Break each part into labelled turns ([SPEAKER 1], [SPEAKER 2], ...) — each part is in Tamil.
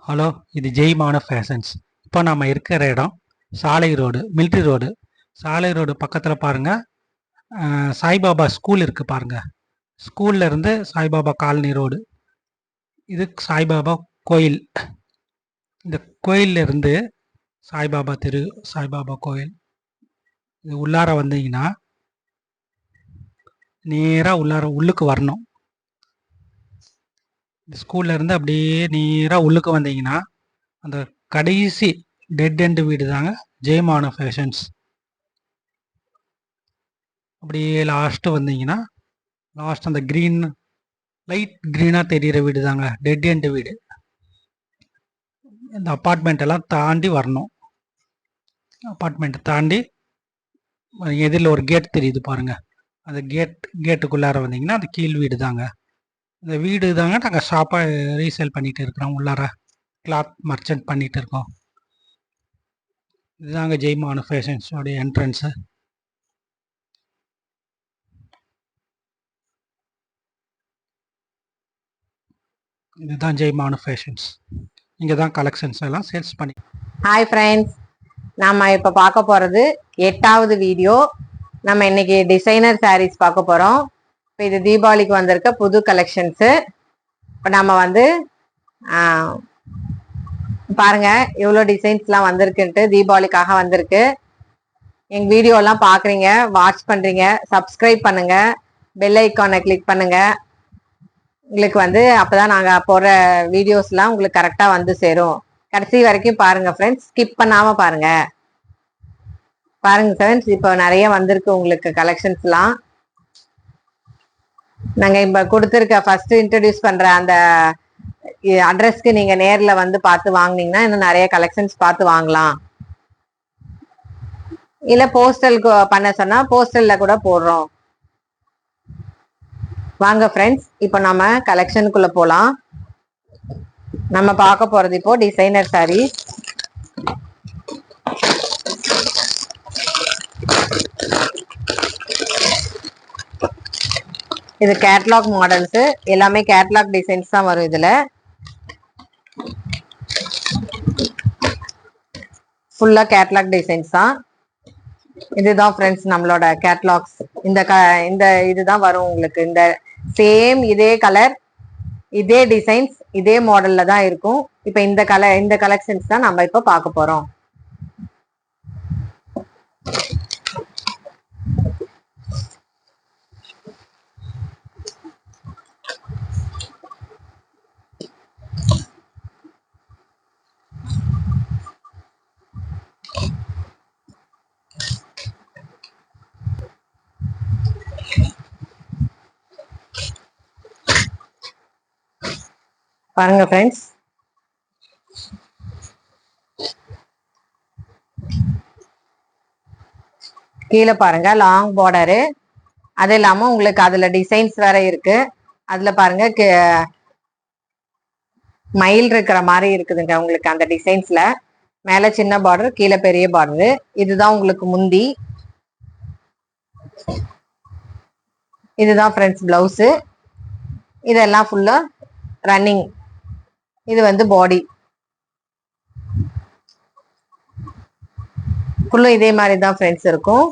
[SPEAKER 1] ஹலோ, இது ஜெய்மான ஃபேஷன்ஸ். இப்போ நம்ம இருக்கிற இடம் சாலை ரோடு, மிலிட்ரி ரோடு. சாலை ரோடு பக்கத்தில் பாருங்கள், சாய்பாபா ஸ்கூல் இருக்குது பாருங்கள். ஸ்கூல்ல இருந்து சாய்பாபா காலனி ரோடு. இது சாய்பாபா கோயில். இந்த கோயில்ல இருந்து சாய்பாபா தெரு, சாய்பாபா கோயில். இது உள்ளார வந்தீங்கன்னா நேராக உள்ளுக்கு வரணும். இந்த ஸ்கூல்ல இருந்து அப்படியே நேராக உள்ளுக்கு வந்தீங்கன்னா அந்த கடைசி டெட் எண்டு வீடு தாங்க ஜெயமான ஃபேஷன்ஸ். அப்படியே லாஸ்ட்டு வந்தீங்கன்னா லாஸ்ட் அந்த க்ரீன், லைட் க்ரீனாக தெரிகிற வீடு தாங்க டெட் எண்டு வீடு. இந்த அப்பார்ட்மெண்ட் எல்லாம் தாண்டி வரணும். அப்பார்ட்மெண்ட்டை தாண்டி எதிரில் ஒரு கேட் தெரியுது பாருங்கள். அந்த கேட்டுக்குள்ளார வந்தீங்கன்னா அது கீழ் வீடு தாங்க. இந்த வீடு தாங்க நாங்கள் ஷாப்பாக ரீசேல் பண்ணிகிட்டு இருக்கிறோம். உள்ளார கிளாத் மர்ச்சன்ட் பண்ணிகிட்டு இருக்கோம். இதுதாங்க ஜெய்மான ஃபேஷன்ஸோடைய என்ட்ரன்ஸு. இதுதான் ஜெய்மான ஃபேஷன்ஸ். இங்கே தான் கலெக்ஷன்ஸ் எல்லாம் சேல்ஸ் பண்ணி.
[SPEAKER 2] ஹாய் ஃப்ரெண்ட்ஸ், நம்ம இப்போ பார்க்க போகிறது 8வது வீடியோ. நம்ம இன்னைக்கு டிசைனர் சாரீஸ் பார்க்க போகிறோம். இப்போ இது தீபாவளிக்கு வந்திருக்க புது கலெக்ஷன்ஸு. இப்போ நம்ம வந்து பாருங்க எவ்வளோ டிசைன்ஸ்லாம் வந்திருக்குன்ட்டு. தீபாவளிக்காக வந்திருக்கு. எங்கள் வீடியோலாம் பார்க்குறீங்க, வாட்ச் பண்ணுறீங்க, சப்ஸ்கிரைப் பண்ணுங்கள், பெல் ஐக்கானை கிளிக் பண்ணுங்கள். உங்களுக்கு வந்து அப்போ தான் நாங்கள் போடுற வீடியோஸ்லாம் உங்களுக்கு கரெக்டாக வந்து சேரும். கடைசி வரைக்கும் பாருங்கள் ஃப்ரெண்ட்ஸ், ஸ்கிப் பண்ணாமல் பாருங்கள். பாருங்கள் ஃப்ரெண்ட்ஸ், இப்போ நிறைய வந்திருக்கு உங்களுக்கு கலெக்ஷன்ஸ்லாம். நாங்கள் இப்போ கொடுத்துருக்க ஃபஸ்ட்டு இன்ட்ரடியூஸ் பண்ணுற அந்த அட்ரஸ்க்கு நீங்கள் நேரில் வந்து பார்த்து வாங்கினீங்கன்னா இன்னும் நிறைய கலெக்ஷன்ஸ் பார்த்து வாங்கலாம். இல்லை போஸ்டலுக்கு பண்ண சொன்னால் போஸ்டலில் கூட போடுறோம். வாங்க ஃப்ரெண்ட்ஸ், இப்போ நம்ம கலெக்ஷனுக்குள்ளே போகலாம். நம்ம பார்க்க போகிறது இப்போ டிசைனர் சாரீ. இது கேட்லாக் மாடல்ஸு, எல்லாமே கேட்லாக் டிசைன்ஸ் தான் வரும். இதில் ஃபுல்லாக கேட்லாக் டிசைன்ஸ் தான். இதுதான் ஃப்ரெண்ட்ஸ் நம்மளோட கேட்லாக்ஸ். இந்த இதுதான் வரும் உங்களுக்கு. இந்த சேம் இதே கலர், இதே டிசைன்ஸ், இதே மாடல்ல தான் இருக்கும். இப்போ இந்த கலெக்ஷன்ஸ் தான் நம்ம இப்போ பார்க்க போறோம். பாருங்க ஃப்ரெண்ட்ஸ், கீழே பாருங்க லாங் பார்டரு. அது இல்லாம உங்களுக்கு அதுல டிசைன்ஸ் வேற இருக்கு. அதுல பாருங்க மயில் இருக்கிற மாதிரி இருக்குதுங்க உங்களுக்கு அந்த டிசைன்ஸ்ல. மேல சின்ன பார்டர், கீழே பெரிய பார்டரு. இதுதான் உங்களுக்கு முந்தி. இதுதான் ஃப்ரெண்ட்ஸ் பிளவுஸு. இதெல்லாம் ஃபுல்லா ரன்னிங். இது வந்து பாடி ஃபுல்லும் இதே மாதிரி தான் ஃப்ரெண்ட்ஸ் இருக்கும்.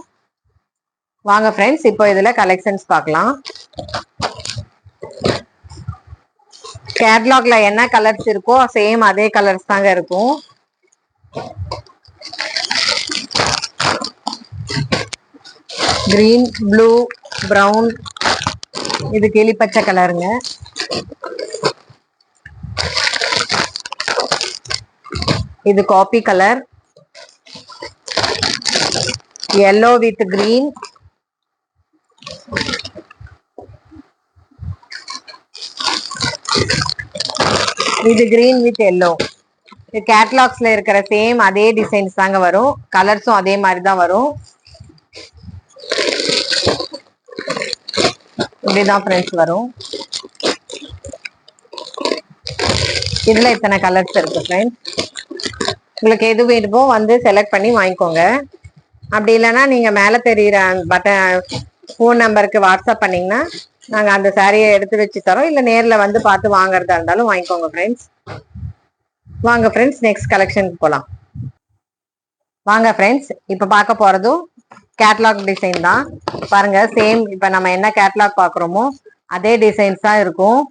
[SPEAKER 2] வாங்க ஃப்ரெண்ட்ஸ், இப்போ இதுல கலெக்ஷன்ஸ் பார்க்கலாம். கேட்லாக்ல என்ன கலர்ஸ் இருக்கோ சேம் அதே கலர்ஸ் தாங்க இருக்கும். கிரீன், ப்ளூ, பிரவுன், இது கிளிப்பச்சை கலருங்க. இது coffee colour, yellow with green, இது green with yellow. இது கேட்லாக்ஸ்ல இருக்கிற சேம் அதே டிசைன்ஸ் தாங்க வரும். கலர்ஸும் அதே மாதிரி தான் வரும். இப்படிதான் ஃப்ரெண்ட்ஸ் வரும். இதுல இத்தனை கலர்ஸ் இருக்கு ஃப்ரெண்ட்ஸ். உங்களுக்கு எது வேணுமோ வந்து செலக்ட் பண்ணி வாங்கிக்கோங்க. அப்படி இல்லைன்னா நீங்க மேல தெரியுற ஃபோன் நம்பருக்கு வாட்ஸ்அப் பண்ணீங்கன்னா நாங்க அந்த சாரியை எடுத்து வச்சு தரோம். இல்ல நேர்ல வந்து பார்த்து வாங்குறதா இருந்தாலும் வாங்கிக்கோங்க ஃப்ரெண்ட்ஸ். வாங்க ஃப்ரெண்ட்ஸ் நெக்ஸ்ட் கலெக்ஷனுக்கு போலாம். வாங்க ஃப்ரெண்ட்ஸ் இப்ப பார்க்க போறதும் கேட்லாக் டிசைன் தான். பாருங்க சேம் இப்ப நம்ம என்ன கேட்லாக் பாக்குறோமோ அதே டிசைன்ஸ் தான் இருக்கும்.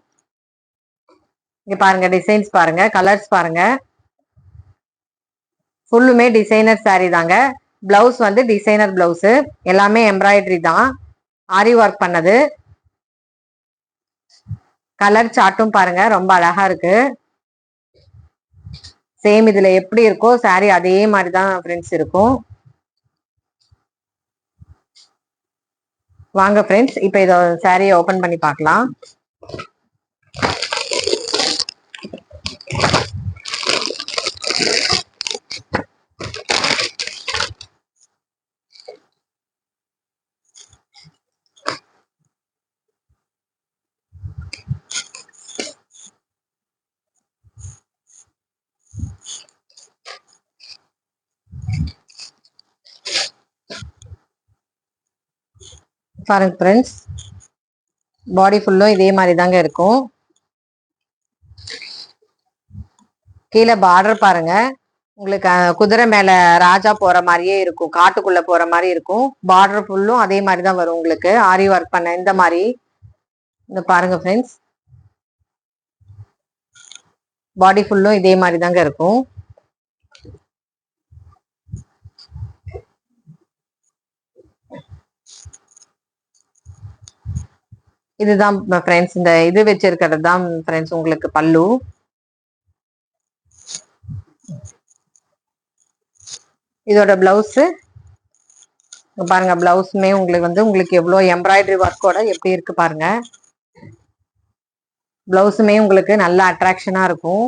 [SPEAKER 2] இங்க பாருங்க டிசைன்ஸ் பாருங்க, கலர்ஸ் பாருங்க. ஃபுல்லுமே டிசைனர் சாரீ தாங்க. பிளவுஸ் வந்து டிசைனர் பிளவுஸ், எல்லாமே எம்ப்ராய்டரி தான், ஆரி ஒர்க் பண்ணது. கலர் சார்ட்டும் பாருங்க ரொம்ப அழகா இருக்கு. சேம் இதுல எப்படி இருக்கோ சாரீ அதே மாதிரி தான் ஃப்ரெண்ட்ஸ் இருக்கும். வாங்க ஃப்ரெண்ட்ஸ் இப்போ இத சாரியை ஓபன் பண்ணி பார்க்கலாம். பாருங்க ஃப்ரெண்ட்ஸ் பாடி ஃபுல்லும் இதே மாதிரி தாங்க இருக்கும். கீழே பார்டர் பாருங்க, உங்களுக்கு குதிரை மேல ராஜா போற மாதிரியே இருக்கும், காட்டுக்குள்ள போற மாதிரி இருக்கும். பார்டர் ஃபுல்லும் அதே மாதிரி தான் வரும் உங்களுக்கு, ஆரி ஒர்க் பண்ண இந்த மாதிரி. இந்த பாருங்க ஃப்ரெண்ட்ஸ் பாடி ஃபுல்லும் இதே மாதிரி தாங்க இருக்கும். இதுதான் ஃப்ரெண்ட்ஸ், இந்த இது வச்சிருக்கிறது தான் ஃப்ரெண்ட்ஸ் உங்களுக்கு பல்லு. இதோட பிளவுஸ் பாருங்க, பிளவுஸுமே உங்களுக்கு வந்து உங்களுக்கு எவ்வளவு எம்ப்ராய்டரி ஒர்க்கோட எப்படி இருக்கு பாருங்க. பிளவுஸுமே உங்களுக்கு நல்ல அட்ராக்ஷனா இருக்கும்.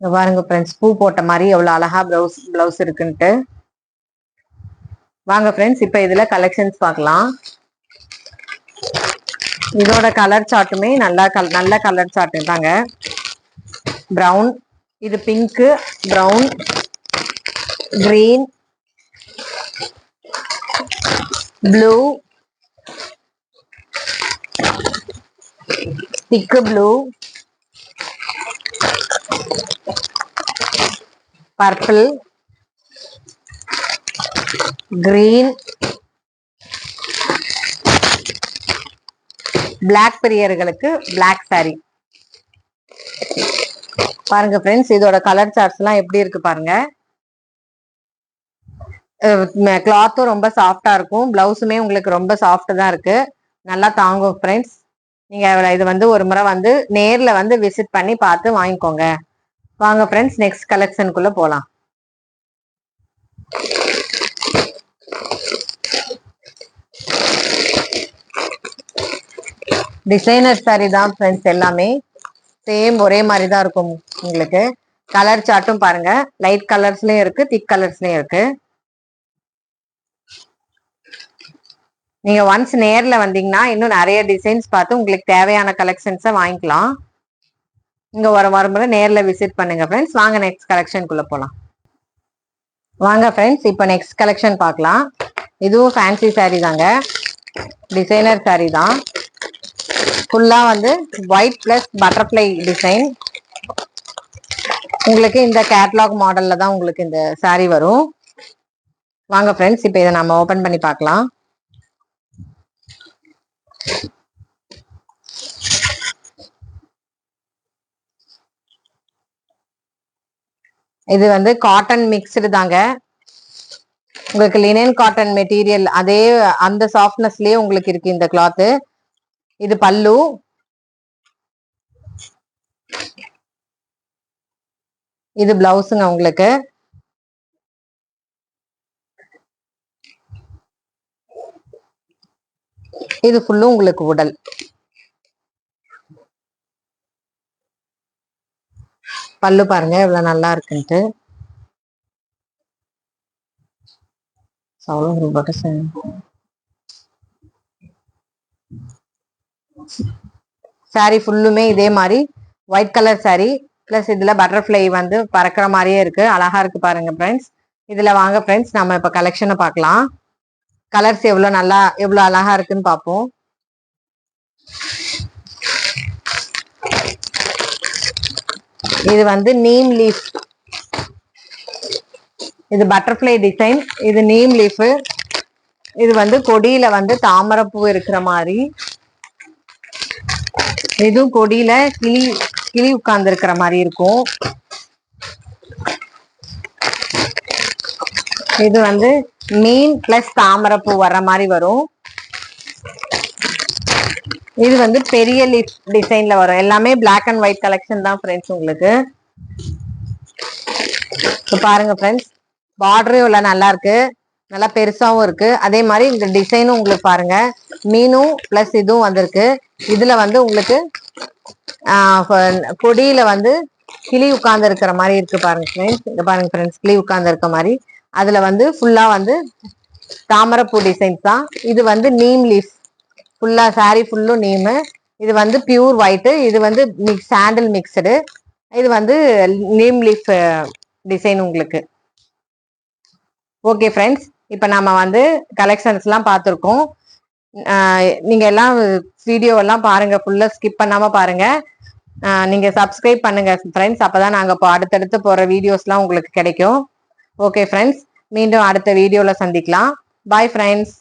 [SPEAKER 2] பாருங்க ஃப்ரெண்ட்ஸ் பூ போட்ட மாதிரி எவ்வளவு அழகா பிளவுஸ் இருக்குன்ட்டு. வாங்க ஃப்ரெண்ட்ஸ் இப்ப இதுல கலெக்ஷன்ஸ் பார்க்கலாம். இதோட கலர் சார்ட்டுமே நல்ல கலர் சார்ட் தாங்க. பிரவுன், இது pink, brown, green, blue, thick blue, purple, green, black பிரியர்களுக்கு பிளாக் சாரி. பாருங்க ஃப்ரெண்ட்ஸ் இதோட கலர் சார்ட்ஸ் எல்லாம் எப்படி இருக்கு பாருங்க. கிளாத்தும் ரொம்ப சாஃப்டா இருக்கும், பிளவுஸுமே உங்களுக்கு ரொம்ப சாஃப்ட் தான் இருக்கு, நல்லா தாங்கும் ஃப்ரெண்ட்ஸ். நீங்க இது வந்து ஒரு முறை வந்து நேர்ல வந்து விசிட் பண்ணி பார்த்து வாங்கிக்கோங்க. வாங்க ஃப்ரெண்ட்ஸ் நெக்ஸ்ட் கலெக்ஷனுக்குள்ள போலாம். டிசைனர் சாரி தான் ஃப்ரெண்ட்ஸ், எல்லாமே சேம் ஒரே மாதிரி தான் இருக்கும் உங்களுக்கு. கலர் சார்ட்டும் பாருங்க, லைட் கலர்ஸ்லயும் இருக்கு, திக் கலர்ஸ்லயும் இருக்கு. நீங்க ஒன்ஸ் நேர்ல வந்தீங்கன்னா இன்னும் நிறைய டிசைன்ஸ் பார்த்து உங்களுக்கு தேவையான கலெக்ஷன்ஸை வாங்கிக்கலாம். இங்க ஒரு முறை நேர்ல விசிட் பண்ணுங்க ஃப்ரெண்ட்ஸ். வாங்க நெக்ஸ்ட் கலெக்ஷனுக்குள்ள போலாம். வாங்க ஃப்ரெண்ட்ஸ் இப்போ நெக்ஸ்ட் கலெக்ஷன் பார்க்கலாம். இதுவும் ஃபேன்சி சாரி தாங்க, டிசைனர் சாரி தான். ஃபுல்லா வந்து ஒயிட் பிளஸ் பட்டர்ஃப்ளை டிசைன். உங்களுக்கு இந்த கேட்லாக் மாடல்ல தான் உங்களுக்கு இந்த சாரி வரும். வாங்க ஃப்ரெண்ட்ஸ் இப்போ இதை நம்ம ஓபன் பண்ணி பார்க்கலாம். இது வந்து காட்டன் மிக்ஸ்டு தாங்க, உங்களுக்கு லினன் காட்டன் மெட்டீரியல் அதே அந்த சாஃப்ட்னஸ்லயே உங்களுக்கு இருக்கு இந்த கிளாத். இது பல்லு, இது பிளவுஸுங்க உங்களுக்கு. இது ஃபுல்லும் உங்களுக்கு உடல். பல்லு பாருங்க இவ்வளவு நல்லா இருக்குன்ட்டு. சாரி ஃபுல்லுமே இதே மாதிரி ஒயிட் கலர் சாரி பிளஸ் இதுல பட்டர்ஃப்ளை வந்து பறக்கிற மாதிரியே இருக்கு, அழகா இருக்கு பாருங்க ஃப்ரெண்ட்ஸ். இதுல வாங்க ஃப்ரெண்ட்ஸ் நம்ம இப்ப கலெக்ஷனை பார்க்கலாம். கலர்ஸ் எவ்வளவு அழகா இருக்குன்னு பார்ப்போம். இது வந்து நீம் லீஃப், இது பட்டர்ஃப்ளை டிசைன், இது நீம் லீஃப். இது வந்து கொடியில வந்து தாமரைப்பூ இருக்கிற மாதிரி, இதுவும் கொடியில கிளி கிளி உட்கார்ந்து இருக்கிற மாதிரி இருக்கும். இது வந்து மீன் பிளஸ் தாமரைப்பூ வர்ற மாதிரி வரும். இது வந்து பெரிய லீஃப் டிசைன்ல வரும். எல்லாமே பிளாக் அண்ட் ஒயிட் கலெக்ஷன் தான் ஃப்ரெண்ட்ஸ் உங்களுக்கு. பாருங்க ஃப்ரெண்ட்ஸ், பார்டரும் எல்லாம் நல்லா இருக்கு, நல்லா பெருசாவும் இருக்கு. அதே மாதிரி இந்த டிசைனும் உங்களுக்கு பாருங்க, மீனும் பிளஸ் இதுவும் வந்திருக்கு. இதுல வந்து உங்களுக்கு கொடியில வந்து கிளி உட்கார்ந்து இருக்கிற மாதிரி இருக்கு பாருங்க ஃப்ரெண்ட்ஸ். இங்க பாருங்க ஃப்ரெண்ட்ஸ், கிளி உட்கார்ந்து இருக்க மாதிரி. அதுல வந்து ஃபுல்லா வந்து தாமரைப்பூ டிசைன்ஸ் தான். இது வந்து நீம் லீஃப், ஃபுல்லா சாரி ஃபுல்லும் நீமு. இது வந்து பியூர் ஒயிட், இது வந்து சாண்டில் மிக்சடு. இது வந்து நீம் லீஃப் டிசைன் உங்களுக்கு. ஓகே ஃப்ரெண்ட்ஸ், இப்போ நம்ம வந்து கலெக்ஷன்ஸ் எல்லாம் பார்த்துருக்கோம். நீங்க எல்லாம் வீடியோ எல்லாம் பாருங்க, ஃபுல்லா ஸ்கிப் பண்ணாம பாருங்க. நீங்க சப்ஸ்கிரைப் பண்ணுங்க ஃப்ரெண்ட்ஸ், அப்பதான் நாங்க இப்போ அடுத்தடுத்து போற வீடியோஸ்லாம் உங்களுக்கு கிடைக்கும். ஓகே ஃப்ரெண்ட்ஸ், மீண்டும் அடுத்த வீடியோல சந்திக்கலாம். Bye friends.